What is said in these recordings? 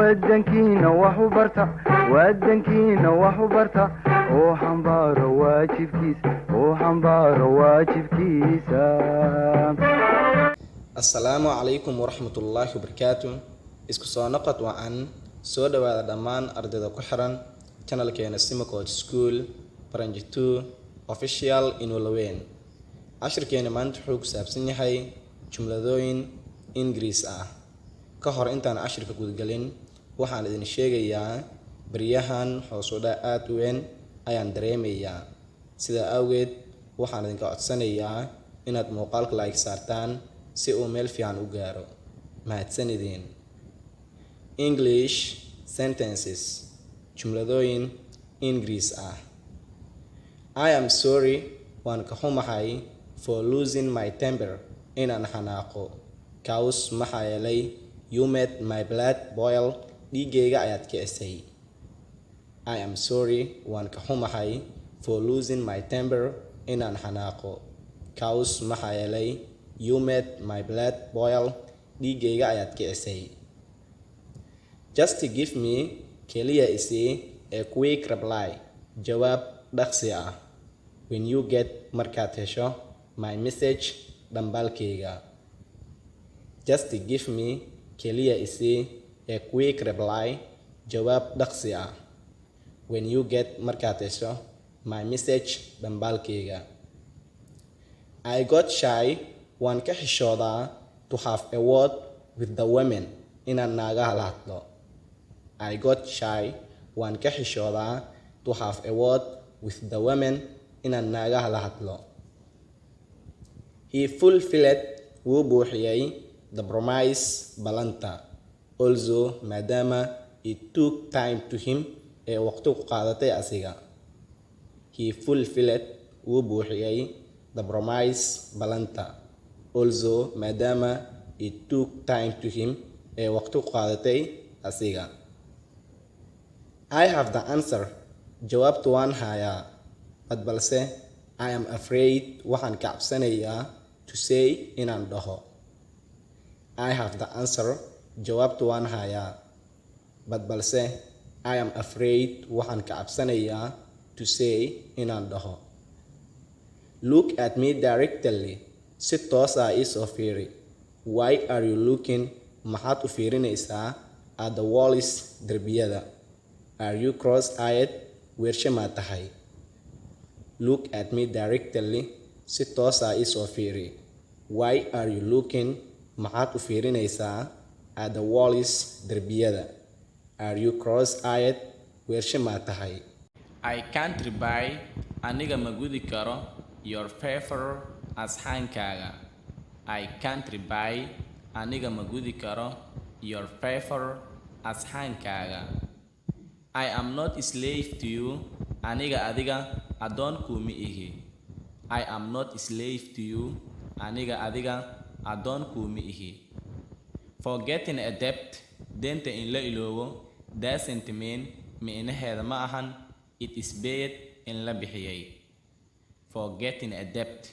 ودنكينا وحبرتا ودنكينا وحبرتا وحنبار واجب كيس وحنبار واجب كيسا. السلام عليكم ورحمة الله وبركاته. isku soo noqod waan soo dhawaada dhammaan ardayda ku xiran channelkeena Sima Coach School Branch 2 Official Jumladooyin. Cashirkeena maanta wuxuu ku saabsan yahay jumladooyin English ah. Ka hor intaan cashirka guud galin, waxaan idin sheegayaa bariyahan hoos u dhac aad u weyn ayaan dareemayaa. Sida awgeed, waxaan idinka codsanayaa inaad muuqaalka like saartaan si uu meel fiican u gaaro. Mahadsanidin. English sentences. Jumladooyin English ah. I am sorry, waan ka xumahay, for losing my temper, inaan xanaaqo. Kaus maxaa yeelay, you made my blood boil, dhiigayga ayaad kicisay. I am sorry, waan ka xumahay, for losing my temper, inaan xanaaqo. Kaus maxaa yeelay, you made my blood boil, dhiigayga ayaad kicisay. Just give me, keliya isi, a quick reply, jawaab dhaqsi ah. When you get markaad hesho my message dhambalkayga. Just give me, keliya isi, a quick reply, jawaab dhaqsi ah. When you get markaad hesho my message dhambalkayga. I got shy, waan ka xishoodaa, to have a word with the women, inaan naagaha la hadlo. I got shy, waan ka xishoodaa, to have a word with the women, inaan naagaha la hadlo. He fulfilled, wuu buuxiyay, the promise, balanta. Also, maadaama it took time to him, ee waqti ku qaadatay asiga. He fulfilled, wuu buuxiyay, the promise, balanta. Also, maadaama it took time to him, ee waqti ku qaadatay asiga. I have the answer, jawaabtu waan hayaa, balse I am afraid, waxaan ka cabsanayaa, to say, inaan dhaho. I have the answer, jawaabtu waan hayaa, balse I am afraid, waxaan ka cabsanayaa, to say, inaan dhaho. Look at me directly, si toos ah ii soo fiiri. Why are you looking, maxaad u fiirinaysaa, at the walls, derbiyada. Are you cross-eyed, weershe maa tahay. Look at me directly, si toos ah ii soo fiiri. Why are you looking, maxaad u fiirinaysaa, at the walls, derbiyada. Are you cross-eyed, weershe maa tahay. I can't buy, aniga ma gudi karo, your favor, asxaankaaga. I can't buy, aniga ma gudi karo, your favor, asxaankaaga. I am not a slave to you, aniga adiga adoon kuuma ihi. I am not a slave to you, aniga adiga adoon kuuma ihi. Forgetting a debt, deenta in la iloobo, doesn't mean micnaheeda ma ahan it is paid in la bixiyay. Forgetting a debt,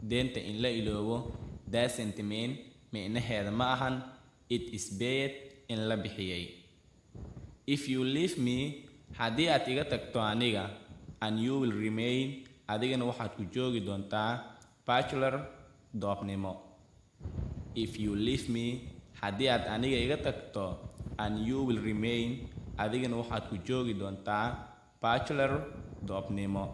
deenta in la iloobo, doesn't mean micnaheeda ma ahan it is paid in la bixiyay. If you leave me, haddii aad iga tagto aniga, and you will remain, adigana waxaad ku joogi doontaa bachelor, doobnimo. If you leave me, haddii aad aniga iga tagto, and you will remain, adigana waxaad ku joogi doontaa bachelor, doobnimo.